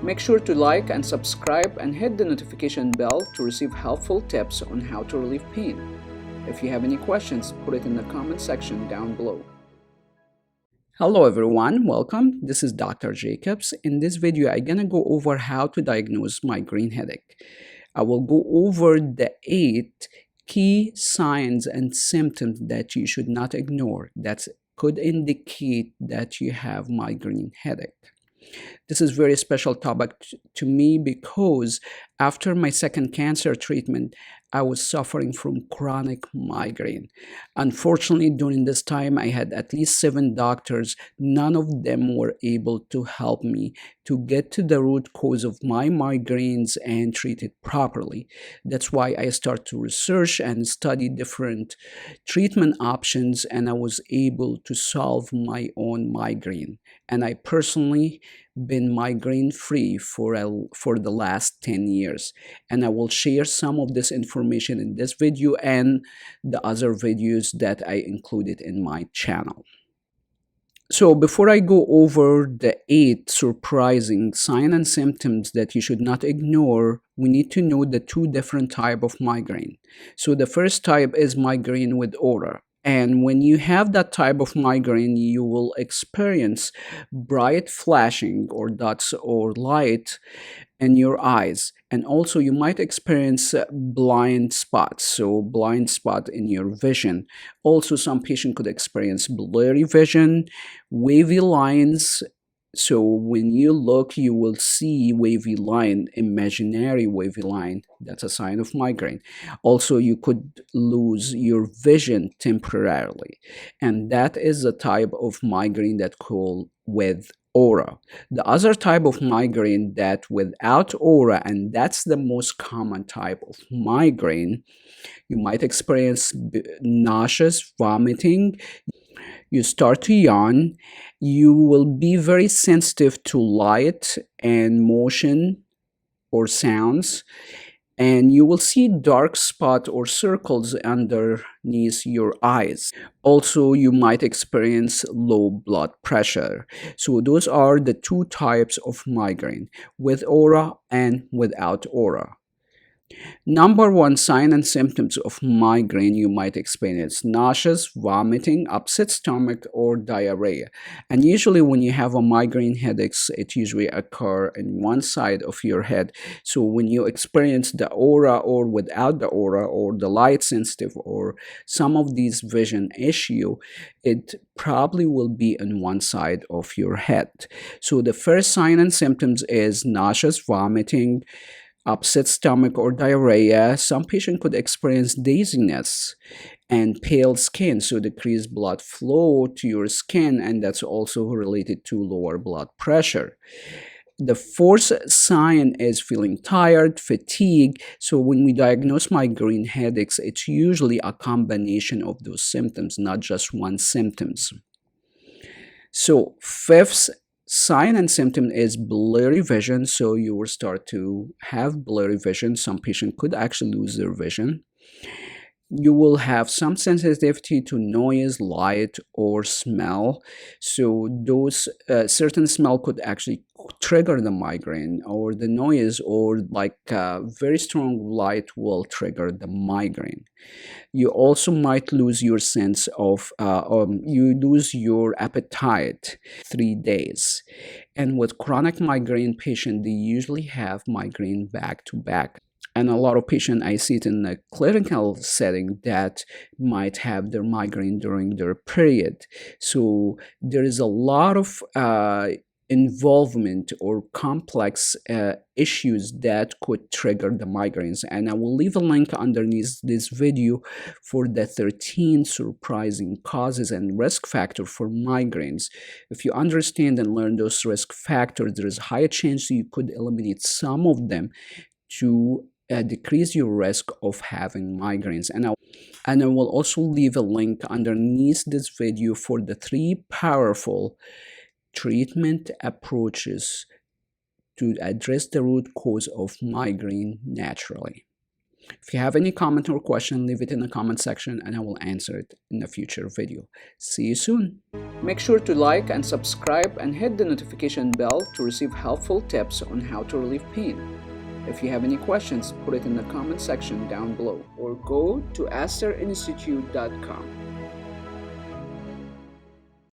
Make sure to like and subscribe and hit the notification bell to receive helpful tips on how to relieve pain. If you have any questions, put it in the comment section down below. Hello everyone, welcome. This is Dr. Jacobs. In this video, I'm gonna go over how to diagnose migraine headache. I will go over the 8 key signs and symptoms that you should not ignore that could indicate that you have migraine headache. This is very special topic to me because after my second cancer treatment, I was suffering from chronic migraine. Unfortunately, during this time, I had at least 7 doctors. None of them were able to help me to get to the root cause of my migraines and treat it properly. That's why I started to research and study different treatment options, and I was able to solve my own migraine. And I personally been migraine free for the last 10 years, and I will share some of this information in this video and the other videos that I included in my channel. So before I go over the 8 surprising signs and symptoms that you should not ignore, we need to know the 2 different types of migraine. So the first type is migraine with aura. And when you have that type of migraine, you will experience bright flashing or dots or light in your eyes. And also you might experience blind spots, so blind spot in your vision. Also, some patient could experience blurry vision, wavy lines. So when you look, you will see wavy line, imaginary wavy line. That's a sign of migraine. Also, you could lose your vision temporarily. And that is the type of migraine that called with aura. The other type of migraine that without aura, and that's the most common type of migraine, you might experience nauseous, vomiting. You start to yawn, you will be very sensitive to light and motion or sounds, and you will see dark spots or circles underneath your eyes. Also, you might experience low blood pressure. So those are the 2 types of migraine, with aura and without aura. Number 1 sign and symptoms of migraine you might experience: nauseous, vomiting, upset stomach, or diarrhea. And usually when you have a migraine headaches, it usually occur in one side of your head. So when you experience the aura or without the aura or the light sensitive or some of these vision issue, it probably will be on one side of your head. So the first sign and symptoms is nauseous, vomiting, upset stomach or diarrhea. Some patient could experience dizziness and pale skin, so decreased blood flow to your skin, and that's also related to lower blood pressure. The 4th sign is feeling tired, fatigue. So when we diagnose migraine headaches, it's usually a combination of those symptoms, not just one symptoms. So 5th sign and symptom is blurry vision. So you will start to have blurry vision. Some patients could actually lose their vision. You will have some sensitivity to noise, light, or smell. So those certain smell could actually trigger the migraine, or the noise, or like very strong light will trigger the migraine. You also might lose your sense of, you lose your appetite 3 days. And with chronic migraine patient, they usually have migraine back to back. And a lot of patients, I see it in a clinical setting, that might have their migraine during their period. So there is a lot of involvement or complex issues that could trigger the migraines. And I will leave a link underneath this video for the 13 surprising causes and risk factors for migraines. If you understand and learn those risk factors, there is a higher chance you could eliminate some of them to decrease your risk of having migraines. And I will also leave a link underneath this video for the 3 powerful treatment approaches to address the root cause of migraine naturally. If you have any comment or question, leave it in the comment section and I will answer it in a future video. See you soon. Make sure to like and subscribe and hit the notification bell to receive helpful tips on how to relieve pain. If you have any questions, put it in the comment section down below or go to astarinstitute.com.